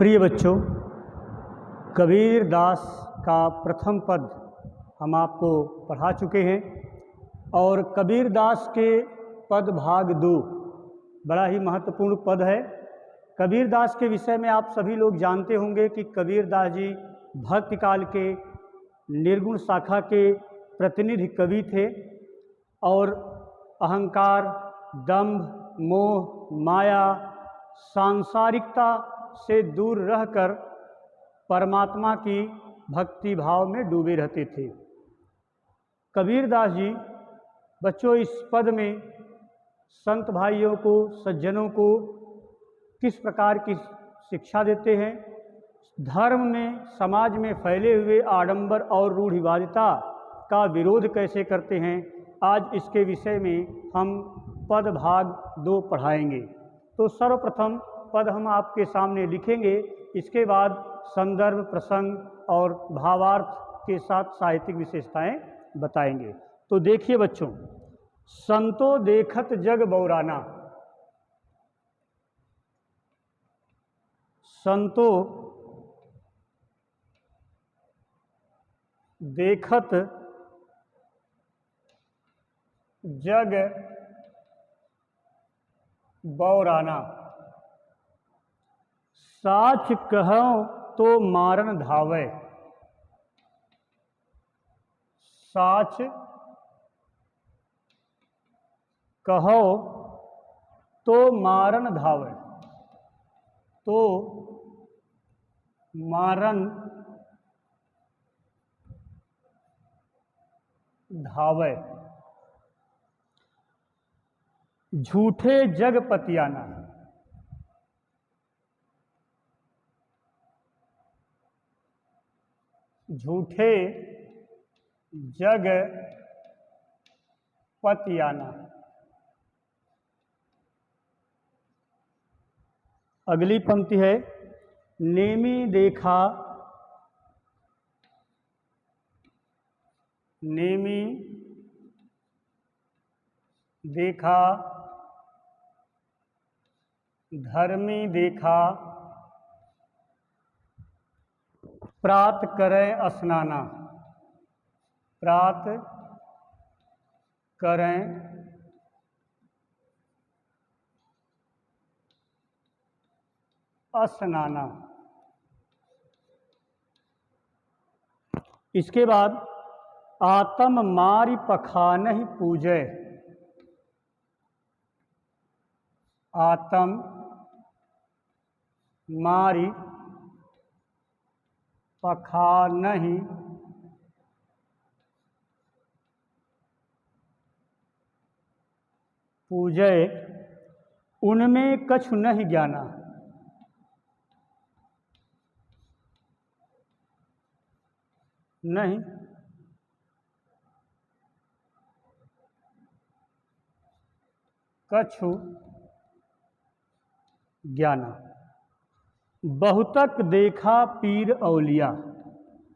प्रिय बच्चों, कबीर दास का प्रथम पद हम आपको पढ़ा चुके हैं और कबीर दास के पद भाग 2 बड़ा ही महत्वपूर्ण पद है। कबीर दास के विषय में आप सभी लोग जानते होंगे कि कबीर दास जी भक्ति काल के निर्गुण शाखा के प्रतिनिधि कवि थे और अहंकार, दंभ, मोह, माया, सांसारिकता से दूर रहकर परमात्मा की भक्ति भाव में डूबे रहते थे। कबीर दास जी बच्चों इस पद में संत भाइयों को, सज्जनों को किस प्रकार की शिक्षा देते हैं, धर्म में, समाज में फैले हुए आडंबर और रूढ़िवादिता का विरोध कैसे करते हैं, आज इसके विषय में हम पद भाग 2 पढ़ाएंगे। तो सर्वप्रथम पद हम आपके सामने लिखेंगे, इसके बाद संदर्भ, प्रसंग और भावार्थ के साथ साहित्यिक विशेषताएं बताएंगे। तो देखिए बच्चों, संतो देखत जग बौराना। संतो देखत जग बौराना, साच कहूं तो मारन धावै। साच कहो तो मारन धावै, तो मारन धावै। झूठे जग पतियाना। झूठे जग पतियाना। अगली पंक्ति है, नेमी देखा, नेमी देखा, धर्मी देखा, प्रात करें स्नाना। प्रात करें स्नाना। इसके बाद आत्म मारि पखानहि पूजै। आत्म मारि पखानहि पूजै, उनमें कछु नहीं ज्ञाना। नहीं कछु ज्ञाना। बहुतक देखा पीर औलिया।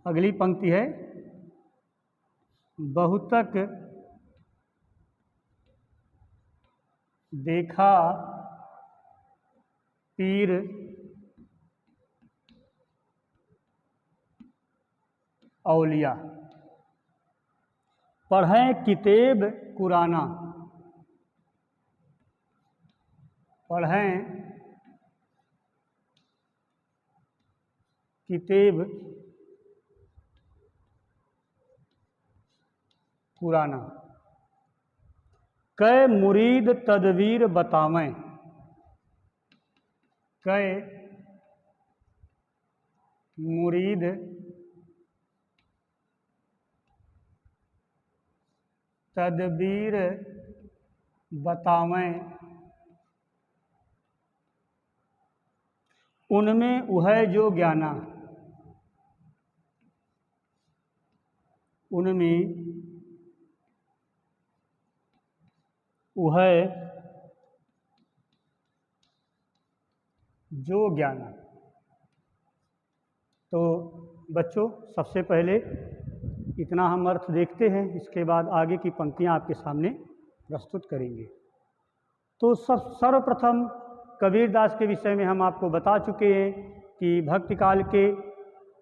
अगली पंक्ति है, बहुतक देखा पीर औलिया, पढ़ें किताब कुराना। पढ़ें किताब कुराना। कै मुरीद तदबीर बतावें। कै मुरीद तदबीर बतावें, उनमें वह जो ज्ञाना। उनमें वह जो ज्ञाना। तो बच्चों, सबसे पहले इतना हम अर्थ देखते हैं, इसके बाद आगे की पंक्तियां आपके सामने प्रस्तुत करेंगे। तो सर्वप्रथम कबीर दास के विषय में हम आपको बता चुके हैं कि भक्ति काल के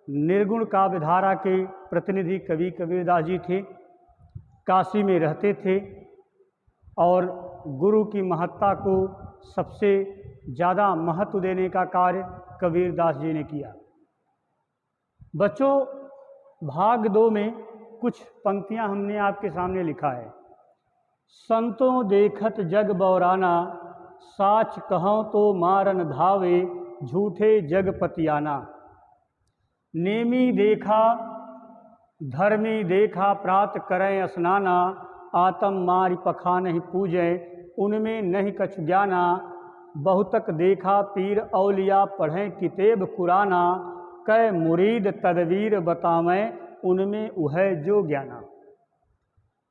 निर्गुण काव्यधारा के प्रतिनिधि कवि कबीरदास जी थे। काशी में रहते थे और गुरु की महत्ता को सबसे ज़्यादा महत्व देने का कार्य कबीरदास जी ने किया। बच्चों, भाग 2 में कुछ पंक्तियां हमने आपके सामने लिखा है। संतों देखत जग बौराना, साच कहूँ तो मारन धावे, झूठे जग पतियाना। नेमी देखा धर्मी देखा, प्रात करें स्नाना, आतम मारि पखा नहीं पूजें, उनमें नहीं कछु ज्ञाना। बहुतक देखा पीर औलिया, पढ़ें किताब कुराना, कै मुरीद तदवीर बतावें, उनमें उहै जो ज्ञाना।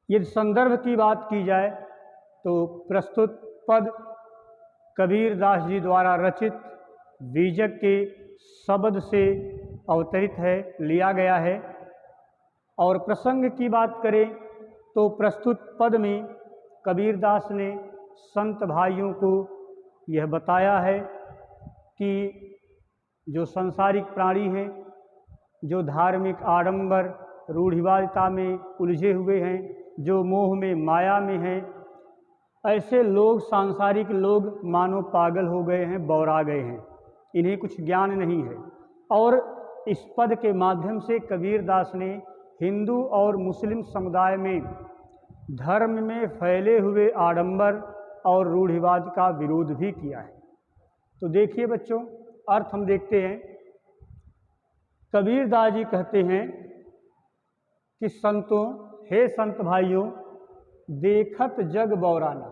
यदि संदर्भ की बात की जाए तो प्रस्तुत पद कबीरदास जी द्वारा रचित बीजक के शब्द से अवतरित है, लिया गया है। और प्रसंग की बात करें तो प्रस्तुत पद में कबीरदास ने संत भाइयों को यह बताया है कि जो सांसारिक प्राणी हैं, जो धार्मिक आडंबर रूढ़िवादिता में उलझे हुए हैं, जो मोह में माया में हैं, ऐसे लोग, सांसारिक लोग मानो पागल हो गए हैं, बौरा गए हैं, इन्हें कुछ ज्ञान नहीं है। और इस पद के माध्यम से कबीरदास ने हिंदू और मुस्लिम समुदाय में धर्म में फैले हुए आडंबर और रूढ़िवाद का विरोध भी किया है। तो देखिए बच्चों, अर्थ हम देखते हैं। कबीरदास जी कहते हैं कि संतों, हे संत भाइयों, देखत जग बौराना।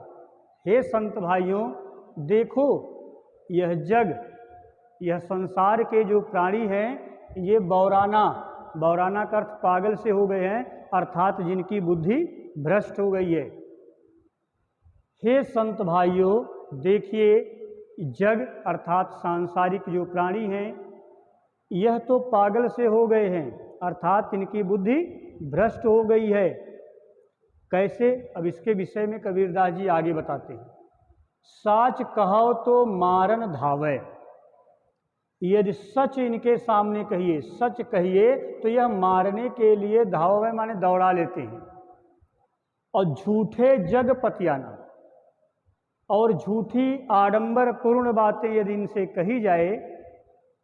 हे संत भाइयों, देखो यह जग, यह संसार के जो प्राणी हैं, ये बौराना, बौराना का अर्थ पागल से हो गए हैं, अर्थात जिनकी बुद्धि भ्रष्ट हो गई है। हे संत भाइयों, देखिए जग अर्थात सांसारिक जो प्राणी हैं, यह तो पागल से हो गए हैं, अर्थात इनकी बुद्धि भ्रष्ट हो गई है। कैसे? अब इसके विषय में कबीरदास जी आगे बताते हैं। साच कहो तो मारन धावे। यदि सच इनके सामने कहिए, सच कहिए, तो यह मारने के लिए धावे माने दौड़ा लेते हैं। और झूठे जग पतियाना, और झूठी आडंबर पूर्ण बातें यदि इनसे कही जाए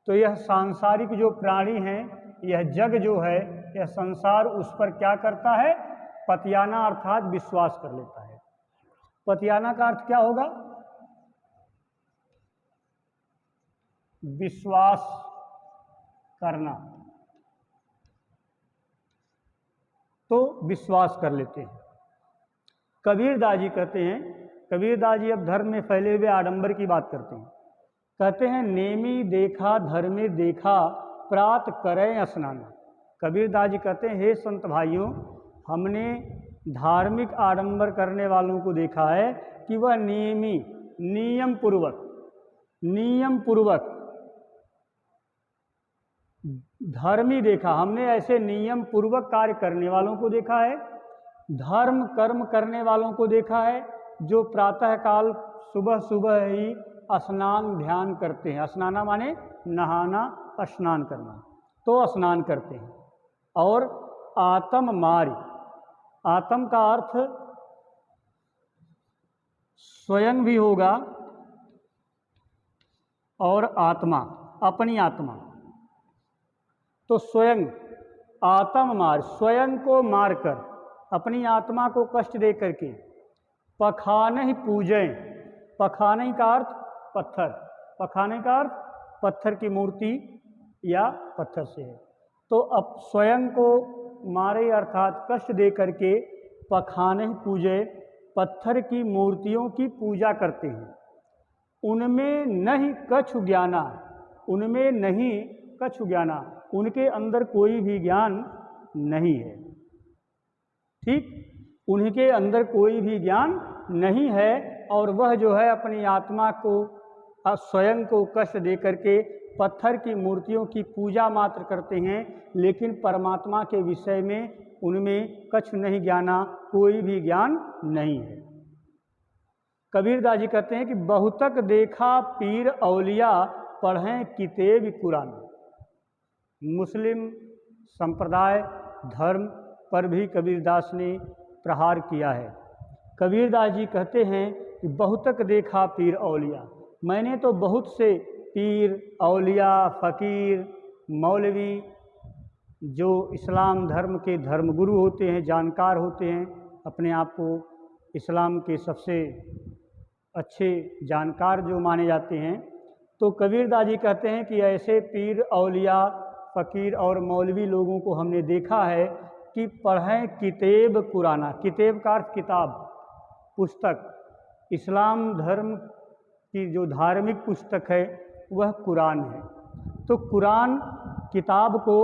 तो यह सांसारिक जो प्राणी हैं, यह जग जो है, यह संसार उस पर क्या करता है? पतियाना अर्थात विश्वास कर लेता है। पतियाना का अर्थ क्या होगा? विश्वास करना। तो विश्वास कर लेते हैं। कबीरदास जी कहते हैं, कबीरदास जी अब धर्म में फैले हुए आडंबर की बात करते हैं। कहते हैं नेमी देखा धर्मे देखा, प्रात करें स्नाना। कबीरदास जी कहते हैं, हे संत भाइयों, हमने धार्मिक आडंबर करने वालों को देखा है कि वह नियमी, नियम पूर्वक धर्मी देखा। हमने ऐसे नियम पूर्वक कार्य करने वालों को देखा है, धर्म कर्म करने वालों को देखा है, जो प्रातःकाल सुबह सुबह ही स्नान ध्यान करते हैं। स्नाना माने नहाना, स्नान करना, तो स्नान करते हैं। और आत्म मारि, आत्म का अर्थ स्वयं भी होगा और आत्मा, अपनी आत्मा। तो स्वयं आत्म मार, स्वयं को मारकर, अपनी आत्मा को कष्ट दे करके, पखाने पूजें। पखाने का अर्थ पत्थर, पखाने का अर्थ पत्थर की मूर्ति या पत्थर से है। तो अब स्वयं को मारे अर्थात कष्ट दे करके पखाने पूजे, पत्थर की मूर्तियों की पूजा करते हैं। उनमें नहीं कछु ज्ञाना, उनमें नहीं कछु ज्ञाना, उनके अंदर कोई भी ज्ञान नहीं है। ठीक, उनके अंदर कोई भी ज्ञान नहीं है। और वह जो है अपनी आत्मा को, स्वयं को कष्ट दे करके पत्थर की मूर्तियों की पूजा मात्र करते हैं, लेकिन परमात्मा के विषय में उनमें कछु नहीं ज्ञाना, कोई भी ज्ञान नहीं है। कबीरदास जी कहते हैं कि बहुतक देखा पीर औलिया, पढ़ें किताब कुरान। मुस्लिम संप्रदाय धर्म पर भी कबीरदास ने प्रहार किया है। कबीरदास जी कहते हैं कि बहुतक देखा पीर औलिया, मैंने तो बहुत से पीर औलिया फ़कीर मौलवी जो इस्लाम धर्म के धर्मगुरु होते हैं, जानकार होते हैं, अपने आप को इस्लाम के सबसे अच्छे जानकार जो माने जाते हैं, तो कबीरदास जी कहते हैं कि ऐसे पीर औलिया फ़कीर और मौलवी लोगों को हमने देखा है कि पढ़ें किताब कुराना। किताब का अर्थ किताब, पुस्तक। इस्लाम धर्म की जो धार्मिक पुस्तक है वह कुरान है। तो कुरान किताब को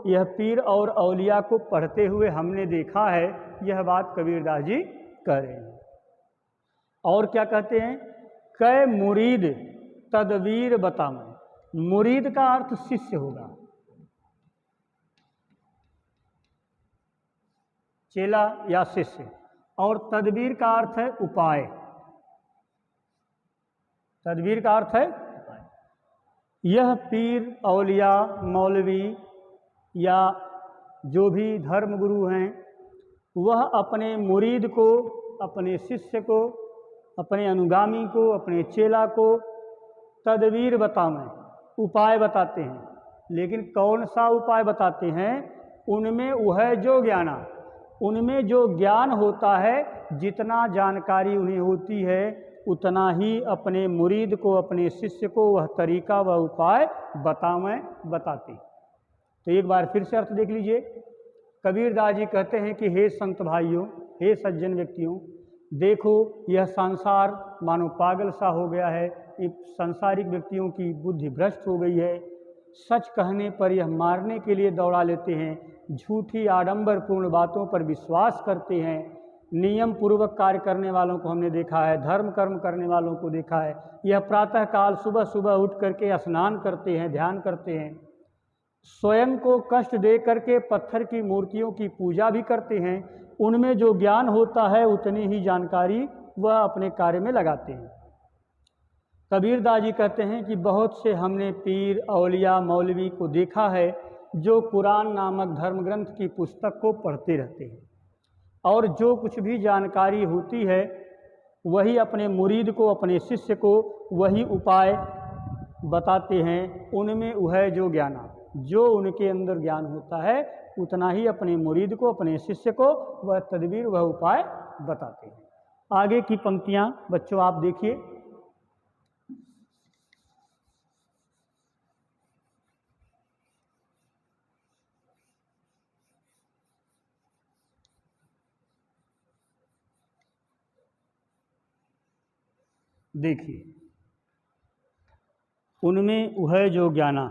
यह पीर और औलिया को पढ़ते हुए हमने देखा है, यह बात कबीरदास जी कह रहे हैं। और क्या कहते हैं, कै मुरीद तदबीर बतावें। मुरीद का अर्थ शिष्य होगा, चेला या शिष्य, और तदबीर का अर्थ है उपाय। तदबीर का अर्थ है उपाय। यह पीर औलिया मौलवी या जो भी धर्मगुरु हैं वह अपने मुरीद को, अपने शिष्य को, अपने अनुगामी को, अपने चेला को तदबीर बतावें, उपाय बताते हैं। लेकिन कौन सा उपाय बताते हैं, उनमें वह जो ज्ञाना, उनमें जो ज्ञान होता है, जितना जानकारी उन्हें होती है उतना ही अपने मुरीद को, अपने शिष्य को वह तरीका व उपाय बताते। तो एक बार फिर से अर्थ देख लीजिए। कबीरदास जी कहते हैं कि हे संत भाइयों, हे सज्जन व्यक्तियों, देखो यह संसार मानो पागल सा हो गया है। ये सांसारिक व्यक्तियों की बुद्धि भ्रष्ट हो गई है। सच कहने पर यह मारने के लिए दौड़ा लेते हैं, झूठी आडंबरपूर्ण बातों पर विश्वास करते हैं। नियम पूर्वक कार्य करने वालों को हमने देखा है, धर्म कर्म करने वालों को देखा है। यह प्रातःकाल सुबह सुबह उठ करके स्नान करते हैं, ध्यान करते हैं, स्वयं को कष्ट दे करके पत्थर की मूर्तियों की पूजा भी करते हैं। उनमें जो ज्ञान होता है उतनी ही जानकारी वह अपने कार्य में लगाते हैं। कबीरदास जी कहते हैं कि बहुत से हमने पीर औलिया मौलवी को देखा है जो कुरान नामक धर्म ग्रंथ की पुस्तक को पढ़ते रहते हैं और जो कुछ भी जानकारी होती है वही अपने मुरीद को, अपने शिष्य को वही उपाय बताते हैं। उनमें वह जो ज्ञाना, जो उनके अंदर ज्ञान होता है उतना ही अपने मुरीद को, अपने शिष्य को वह तदबीर, वह उपाय बताते हैं। आगे की पंक्तियां बच्चों आप देखिए। देखिए, उनमें वह जो ज्ञाना,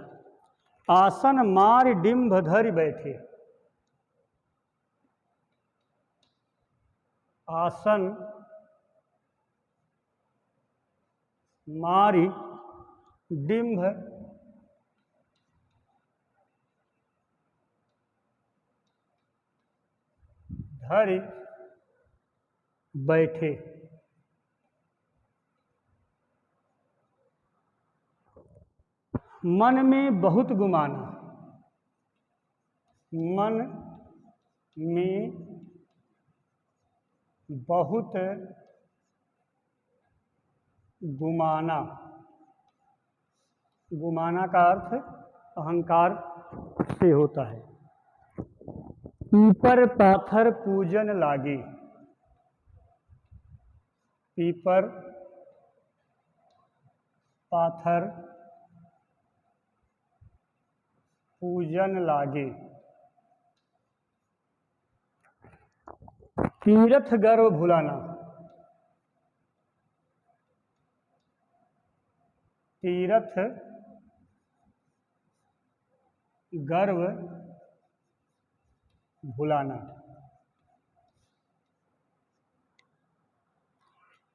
आसन मार डिंभ धरि बैठे। आसन मारी डिंभ धरि बैठे। मन में बहुत गुमाना, मन में बहुत गुमाना। गुमाना का अर्थ अहंकार से होता है। पीपर पाथर पूजन लागे। पीपर पाथर पूजन लागे। तीरथ गर्व भुलाना। तीरथ गर्व भुलाना।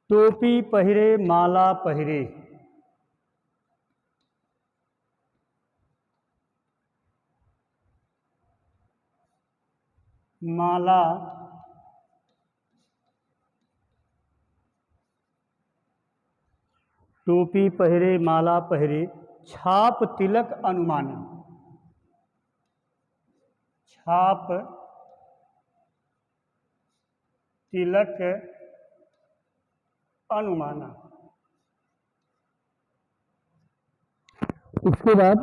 टोपी पहिरे माला पहिरे। माला टोपी पहिरे माला पहिरे। छाप तिलक अनुमाना। छाप तिलक अनुमाना। इसके बाद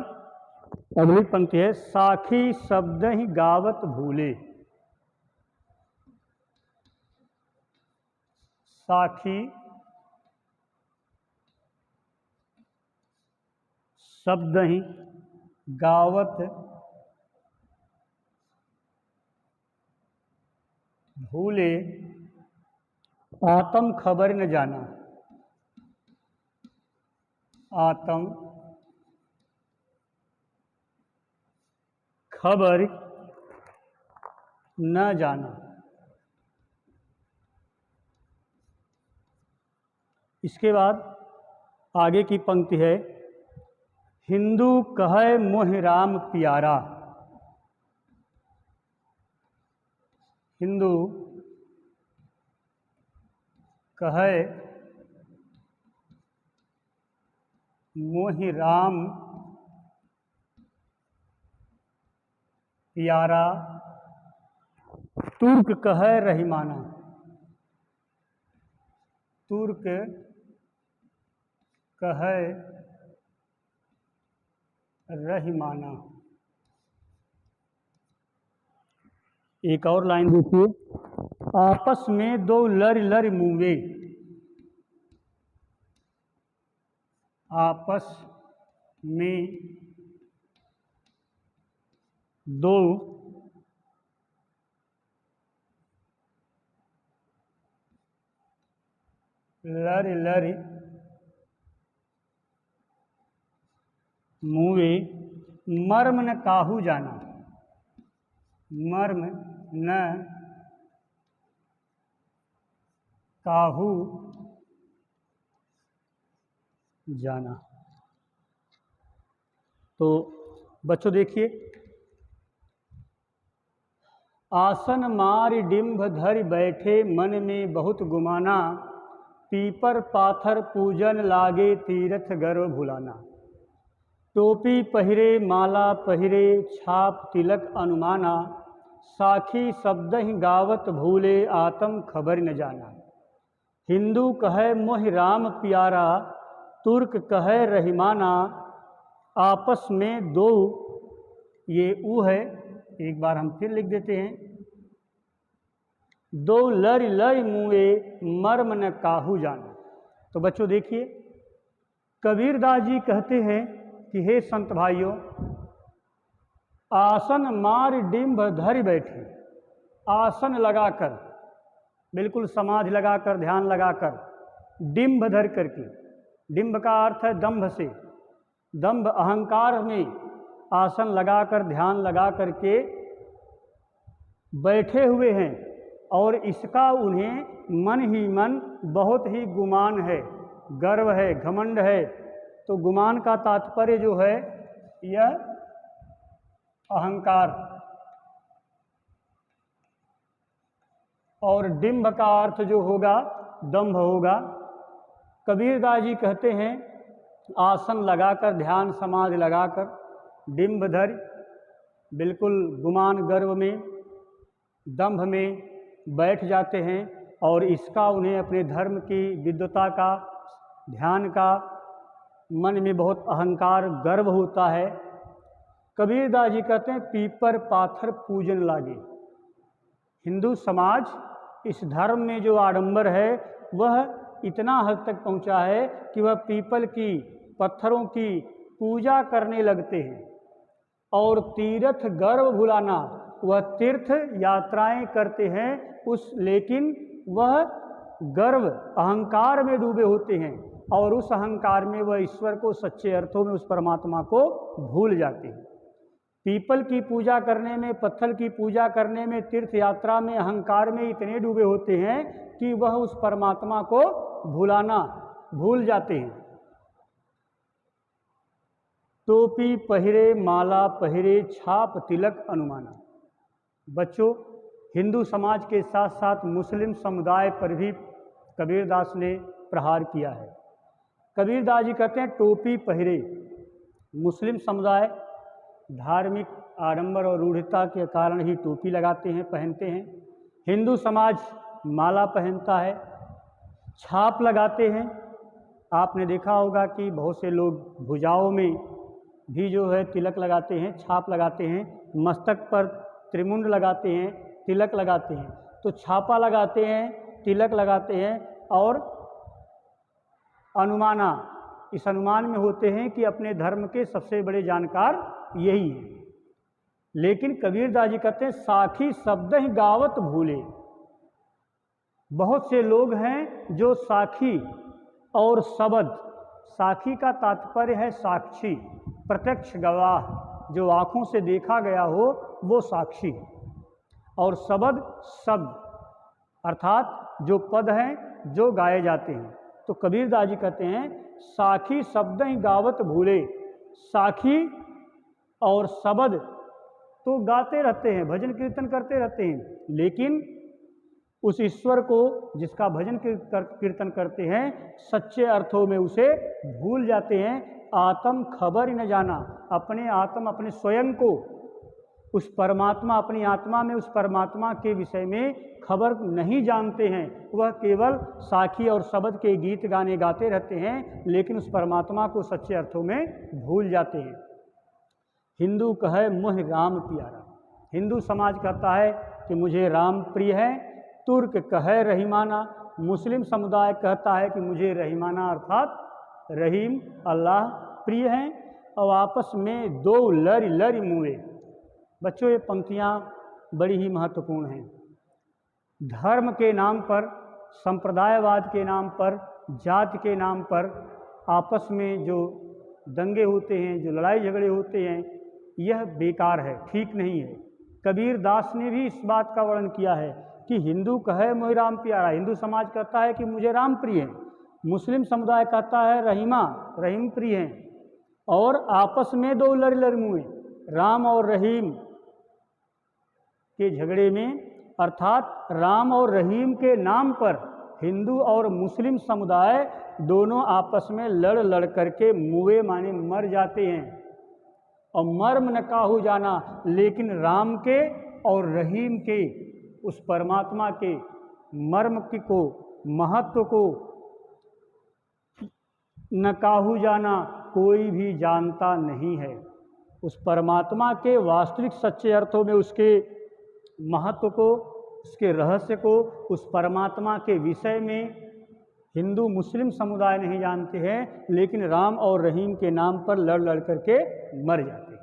अगली पंक्ति है, साखी शब्द ही गावत भूले। साखी शब्द ही गावत भूले, आत्म खबर न जाना। आत्म खबर न जाना। इसके बाद आगे की पंक्ति है, हिंदू कहे मोहि राम प्यारा। हिंदू कहे मोहि राम प्यारा, तुर्क कहे रहीमाना। तुर्क कहे रहीमाना। एक और लाइन देखिए, आपस में दो लर लर मुँगे। आपस में दो लर लर मुँगे, मर्म न काहू जाना। मर्म न काहू जाना। तो बच्चों देखिए, आसन मार डिंभ धरि बैठे, मन में बहुत गुमाना। पीपर पाथर पूजन लागे, तीर्थ गर्व भुलाना। टोपी पहिरे माला पहिरे, छाप तिलक अनुमाना। साखी शब्द ही गावत भूले, आत्म खबर न जाना। हिंदू कहे मोहि राम प्यारा, तुर्क कहे रहीमाना। आपस में दो, ये ऊ है, एक बार हम फिर लिख देते हैं, दो लर लर मुए, मर्म न काहू जाना। तो बच्चों देखिए, कबीरदास जी कहते हैं कि हे संत भाइयों, आसन मार डिंभ धरि बैठे। आसन लगाकर, बिल्कुल समाधि लगाकर, ध्यान लगाकर, डिंभ धर करके, डिंभ का अर्थ है दंभ से, दंभ अहंकार में आसन लगाकर, ध्यान लगा करके बैठे हुए हैं, और इसका उन्हें मन ही मन बहुत ही गुमान है, गर्व है, घमंड है। तो गुमान का तात्पर्य जो है यह अहंकार, और डिंभ का अर्थ जो होगा दंभ होगा। कबीरदास जी कहते हैं, आसन लगाकर, ध्यान समाधि लगाकर, डिंभ धर, बिल्कुल गुमान गर्व में, दंभ में बैठ जाते हैं, और इसका उन्हें अपने धर्म की विद्वता का, ध्यान का मन में बहुत अहंकार गर्व होता है। कबीरदास जी कहते हैं, पीपर पाथर पूजन लागे। हिंदू समाज इस धर्म में जो आडंबर है वह इतना हद तक पहुंचा है कि वह पीपल की, पत्थरों की पूजा करने लगते हैं, और तीर्थ गर्व भुलाना, वह तीर्थ यात्राएं करते हैं लेकिन वह गर्व अहंकार में डूबे होते हैं, और उस अहंकार में वह ईश्वर को सच्चे अर्थों में, उस परमात्मा को भूल जाते हैं। पीपल की पूजा करने में, पत्थर की पूजा करने में, तीर्थ यात्रा में, अहंकार में इतने डूबे होते हैं कि वह उस परमात्मा को भूल जाते हैं। टोपी पहिरे माला पहिरे, छाप तिलक अनुमाना। बच्चों, हिंदू समाज के साथ साथ मुस्लिम समुदाय पर भी कबीरदास ने प्रहार किया है। कबीरदास जी कहते हैं, टोपी पहिरे, मुस्लिम समुदाय धार्मिक आडंबर और रूढ़ता के कारण ही टोपी लगाते हैं, पहनते हैं। हिंदू समाज माला पहनता है, छाप लगाते हैं। आपने देखा होगा कि बहुत से लोग भुजाओं में भी जो है तिलक लगाते हैं, छाप लगाते हैं, मस्तक पर त्रिमुंड लगाते हैं, तिलक लगाते हैं। तो छापा लगाते हैं, तिलक लगाते हैं और अनुमाना, इस अनुमान में होते हैं कि अपने धर्म के सबसे बड़े जानकार यही है। लेकिन कबीरदास जी कहते हैं साखी शब्द ही गावत भूले। बहुत से लोग हैं जो साखी और शब्द, साखी का तात्पर्य है साक्षी, प्रत्यक्ष गवाह, जो आँखों से देखा गया हो वो साक्षी, और शब्द अर्थात जो पद हैं जो गाए जाते हैं। तो कबीरदास जी कहते हैं साखी शब्द ही गावत भूले। साखी और शब्द तो गाते रहते हैं, भजन कीर्तन करते रहते हैं, लेकिन उस ईश्वर को जिसका भजन कीर्तन करते हैं सच्चे अर्थों में उसे भूल जाते हैं। आत्म खबर ही न जाना, अपने आत्म, अपने स्वयं को, उस परमात्मा, अपनी आत्मा में उस परमात्मा के विषय में खबर नहीं जानते हैं। वह केवल साखी और शब्द के गीत गाने गाते रहते हैं, लेकिन उस परमात्मा को सच्चे अर्थों में भूल जाते हैं। हिंदू कहे मोह राम प्यारा, हिंदू समाज कहता है कि मुझे राम प्रिय है। तुर्क कहे रहीमाना, मुस्लिम समुदाय कहता है कि मुझे रहीमाना अर्थात रहीम अल्लाह प्रिय हैं। और आपस में दो लरी लरी मुए। बच्चों ये पंक्तियाँ बड़ी ही महत्वपूर्ण हैं। धर्म के नाम पर, संप्रदायवाद के नाम पर, जाति के नाम पर आपस में जो दंगे होते हैं, जो लड़ाई झगड़े होते हैं, यह बेकार है, ठीक नहीं है। कबीर दास ने भी इस बात का वर्णन किया है कि हिंदू कहे मोहि राम प्यारा, हिंदू समाज कहता है कि मुझे राम प्रिय है, मुस्लिम समुदाय कहता है रहीम प्रिय हैं, और आपस में दो लड़ मुए। राम और रहीम के झगड़े में, अर्थात राम और रहीम के नाम पर हिंदू और मुस्लिम समुदाय दोनों आपस में लड़ करके मुए माने मर जाते हैं। और मर्म न काहू जाना, लेकिन राम के और रहीम के, उस परमात्मा के मर्म को, महत्व को न काहू जाना कोई भी जानता नहीं है। उस परमात्मा के वास्तविक सच्चे अर्थों में उसके महत्व को, उसके रहस्य को, उस परमात्मा के विषय में हिंदू मुस्लिम समुदाय नहीं जानते हैं, लेकिन राम और रहीम के नाम पर लड़ करके मर जाते हैं।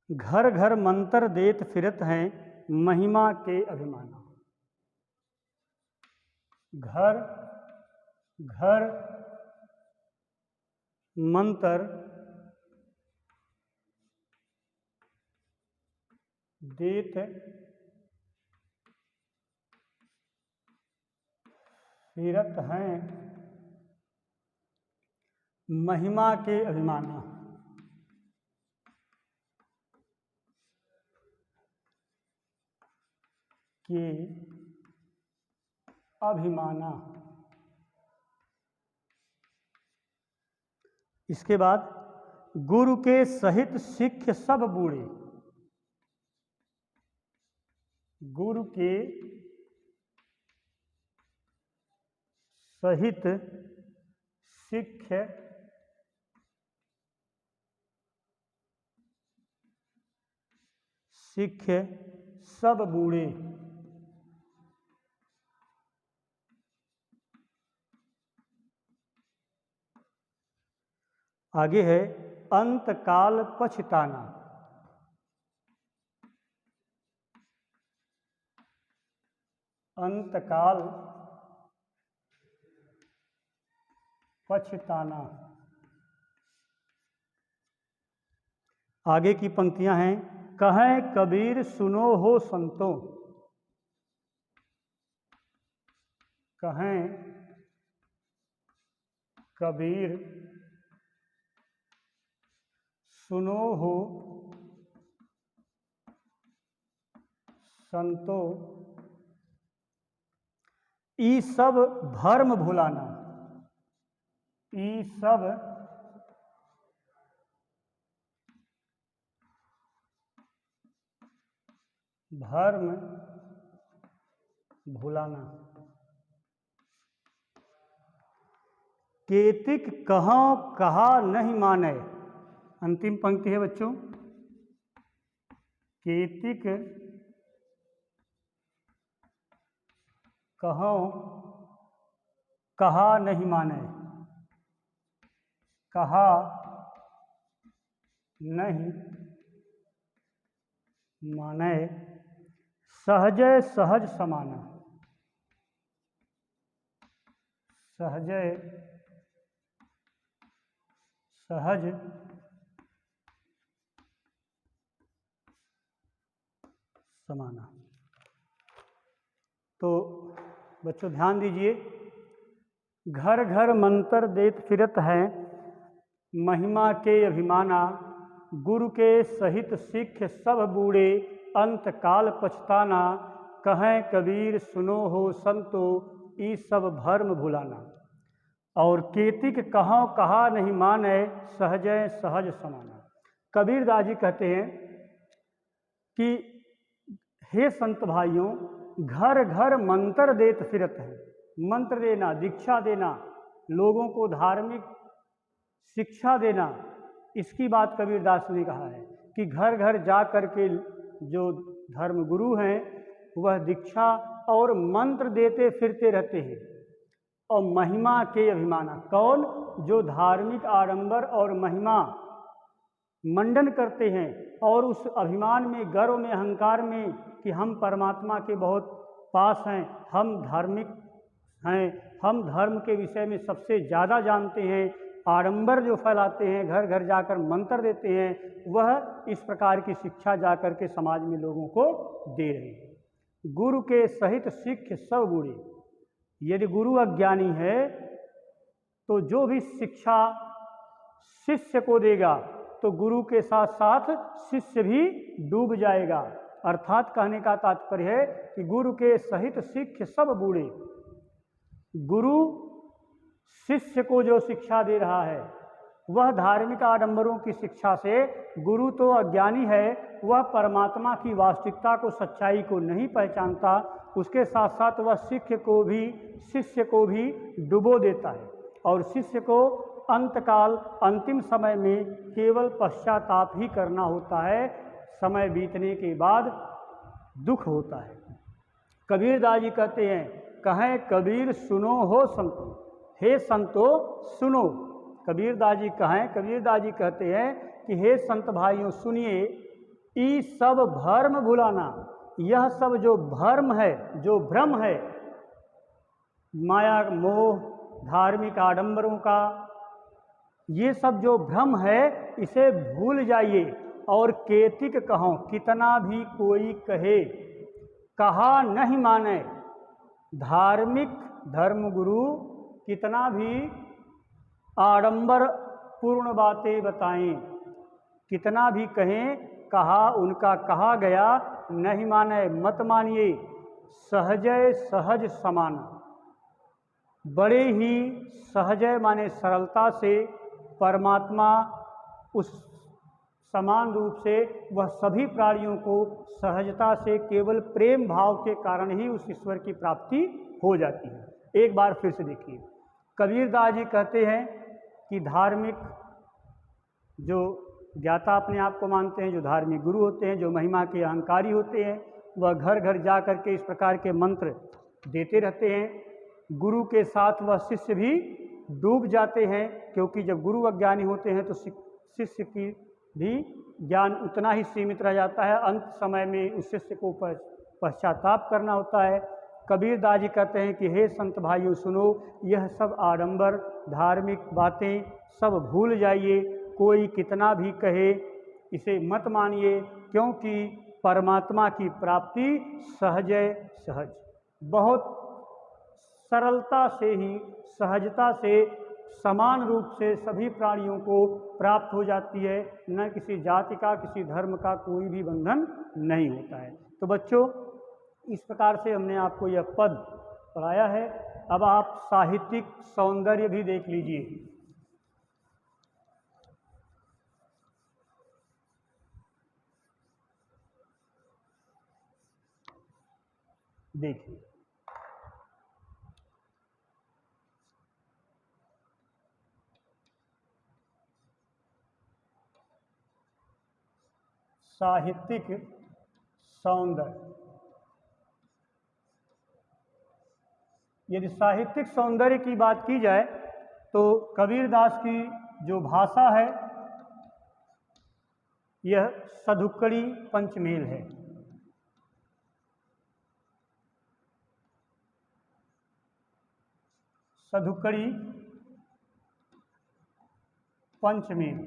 घर घर मंत्र देत फिरत हैं महिमा के अभिमाना। घर घर मंत्र देत फिरत हैं महिमा के अभिमाना। के अभिमाना। इसके बाद गुरु के सहित सिख सब बूढ़े। गुरु के सहित सिख सब बूढ़े। आगे है अंतकाल पछताना। अंतकाल पछताना। आगे की पंक्तियां हैं, कहें कबीर सुनो हो संतों। कहें कबीर सुनो हो संतों, ई सब भर्म भुलाना। ई सब भर्म भुलाना। केतिक कहाँ कहा नहीं माने। अंतिम पंक्ति है बच्चों, केतिक कहाँ कहा नहीं माने, कहा नहीं माने, सहजय सहज समाना। सहजय सहज समाना। तो बच्चों ध्यान दीजिए, घर घर मंत्र देत फिरत है, महिमा के अभिमाना, गुरु के सहित सिख सब बूढ़े, अंत काल पछताना, कहें कबीर सुनो हो संतो, ई सब भर्म भुलाना। और केतिक कहाँ कहा नहीं माने, सहजय सहज समाना। कबीर दास जी कहते हैं कि हे संत भाइयों, घर घर मंत्र देत फिरत है। मंत्र देना, दीक्षा देना, लोगों को धार्मिक शिक्षा देना, इसकी बात कबीरदास ने कहा है कि घर घर जा कर के जो धर्म गुरु हैं वह दीक्षा और मंत्र देते फिरते रहते हैं। और महिमा के अभिमाना, कौन? जो धार्मिक आडंबर और महिमा मंडन करते हैं और उस अभिमान में, गर्व में, अहंकार में कि हम परमात्मा के बहुत पास हैं, हम धार्मिक हैं, हम धर्म के विषय में सबसे ज़्यादा जानते हैं, आडंबर जो फैलाते हैं, घर घर जाकर मंत्र देते हैं, वह इस प्रकार की शिक्षा जाकर के समाज में लोगों को दे रहे हैं। गुरु के सहित सिख सब बूढ़े। यदि गुरु अज्ञानी है तो जो भी शिक्षा शिष्य को देगा तो गुरु के साथ साथ शिष्य भी डूब जाएगा। अर्थात कहने का तात्पर्य है कि गुरु के सहित सिख सब बूढ़े। गुरु शिष्य को जो शिक्षा दे रहा है वह धार्मिक आडंबरों की शिक्षा से, गुरु तो अज्ञानी है, वह परमात्मा की वास्तविकता को, सच्चाई को नहीं पहचानता, उसके साथ साथ वह शिष्य को भी डुबो देता है। और शिष्य को अंतकाल, अंतिम समय में केवल पश्चाताप ही करना होता है, समय बीतने के बाद दुख होता है। कबीर दास जी कहते हैं, कहें कबीर सुनो हो संतो, हे संतो सुनो। कबीर दास जी कहें, कबीर दास जी कहते हैं कि हे संत भाइयों सुनिए, ई सब भर्म भुलाना। यह सब जो भर्म है, जो भ्रम है, माया मोह, धार्मिक आडंबरों का, ये सब जो भ्रम है इसे भूल जाइए। और केतिक कहो, कितना भी कोई कहे, कहा नहीं माने। धार्मिक धर्मगुरु कितना भी आडंबर पूर्ण बातें बताएं, कितना भी कहें, कहा उनका कहा गया नहीं माने, मत मानिए। सहजय सहज समान, बड़े ही सहजय माने सरलता से परमात्मा उस समान रूप से वह सभी प्राणियों को सहजता से केवल प्रेम भाव के कारण ही उस ईश्वर की प्राप्ति हो जाती है। एक बार फिर से देखिए, कबीर दास जी कहते हैं कि धार्मिक जो ज्ञाता अपने आप को मानते हैं, जो धार्मिक गुरु होते हैं, जो महिमा के अहंकारी होते हैं, वह घर घर जा कर के इस प्रकार के मंत्र देते रहते हैं। गुरु के साथ वह शिष्य भी डूब जाते हैं, क्योंकि जब गुरु अज्ञानी होते हैं तो शिष्य की भी ज्ञान उतना ही सीमित रह जाता है। अंत समय में उस शिष्य को पश्चाताप करना होता है। कबीर दास जी कहते हैं कि हे संत भाइयों सुनो, यह सब आडंबर धार्मिक बातें सब भूल जाइए। कोई कितना भी कहे इसे मत मानिए, क्योंकि परमात्मा की प्राप्ति सहजय सहज, बहुत सरलता से ही, सहजता से, समान रूप से सभी प्राणियों को प्राप्त हो जाती है। न किसी जाति का, किसी धर्म का कोई भी बंधन नहीं होता है। तो बच्चों, इस प्रकार से हमने आपको यह पद पढ़ाया है। अब आप साहित्यिक सौंदर्य भी देख लीजिए। देखिए। साहित्यिक सौंदर्य। यदि साहित्यिक सौंदर्य की बात की जाए तो कबीरदास की जो भाषा है यह सधुक्कड़ी पंचमेल है। सधुक्कड़ी पंचमेल।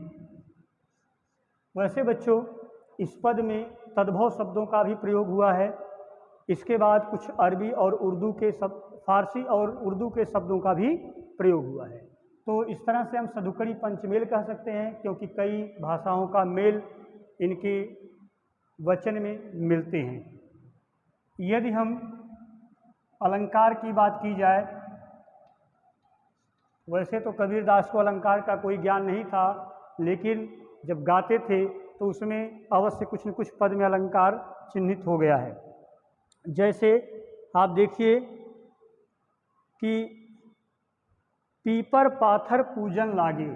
वैसे बच्चों इस पद में तद्भव शब्दों का भी प्रयोग हुआ है। इसके बाद कुछ अरबी और उर्दू के फारसी और उर्दू के शब्दों का भी प्रयोग हुआ है। तो इस तरह से हम सधुक्कड़ी पंचमेल कह सकते हैं, क्योंकि कई भाषाओं का मेल इनके वचन में मिलते हैं। यदि हम अलंकार की बात की जाए, वैसे तो कबीरदास को अलंकार का कोई ज्ञान नहीं था, लेकिन जब गाते थे तो उसमें अवश्य कुछ न कुछ पद में अलंकार चिन्हित हो गया है। जैसे आप देखिए कि पीपर पाथर पूजन लागे।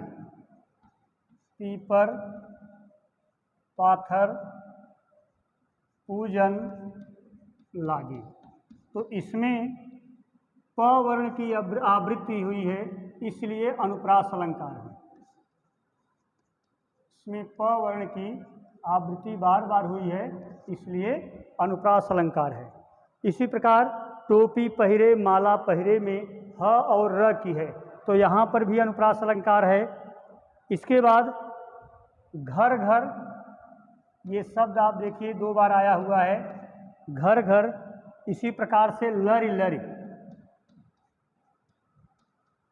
पीपर पाथर पूजन लागे, तो इसमें प वर्ण की आवृत्ति हुई है, इसलिए अनुप्रास अलंकार है। इसमें प वर्ण की आवृत्ति बार बार हुई है, इसलिए अनुप्रास अलंकार है। इसी प्रकार टोपी पहिरे माला पहिरे में ह और र की है, तो यहाँ पर भी अनुप्रास अलंकार है। इसके बाद घर घर, ये शब्द आप देखिए 2 बार आया हुआ है, घर घर। इसी प्रकार से लरि लरि,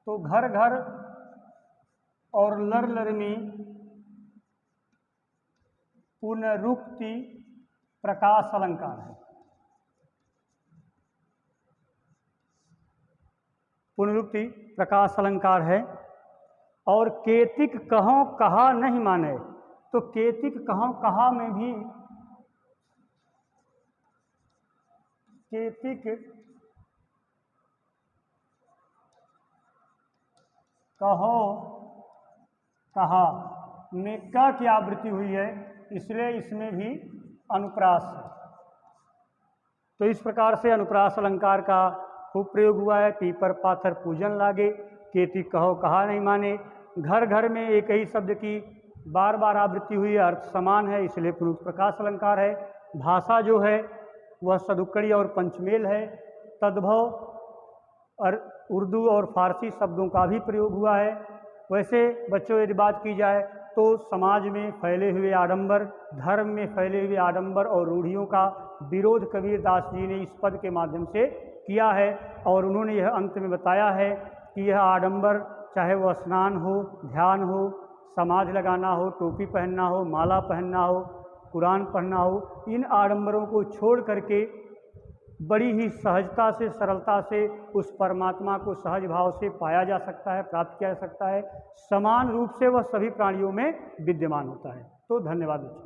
तो घर घर और लर लर में पुनरुक्ति प्रकाश अलंकार है। पुनरुक्ति प्रकाश अलंकार है। और केतिक कहों कहा नहीं माने, तो केतिक कहों कहा में भी केतिक कहो कहा में क की आवृत्ति हुई है, इसलिए इसमें भी अनुप्रास है। तो इस प्रकार से अनुप्रास अलंकार का खूब प्रयोग हुआ है। पीपर पाथर पूजन लागे, केति कहो कहा नहीं माने। घर घर में एक ही शब्द की बार बार आवृत्ति हुई है, अर्थ समान है, इसलिए पुनरुक्त प्रकाश अलंकार है। भाषा जो है वह सधुक्कड़ी और पंचमेल है। तद्भव और उर्दू और फारसी शब्दों का भी प्रयोग हुआ है। वैसे बच्चों यदि बात की जाए तो समाज में फैले हुए आडंबर, धर्म में फैले हुए आडंबर और रूढ़ियों का विरोध कबीरदास जी ने इस पद के माध्यम से किया है। और उन्होंने यह अंत में बताया है कि यह आडंबर, चाहे वह स्नान हो, ध्यान हो, समाज लगाना हो, टोपी पहनना हो, माला पहनना हो, कुरान पढ़ना हो, इन आडंबरों को छोड़ करके बड़ी ही सहजता से, सरलता से उस परमात्मा को सहज भाव से पाया जा सकता है, प्राप्त किया जा सकता है। समान रूप से वह सभी प्राणियों में विद्यमान होता है। तो धन्यवाद बच्चों।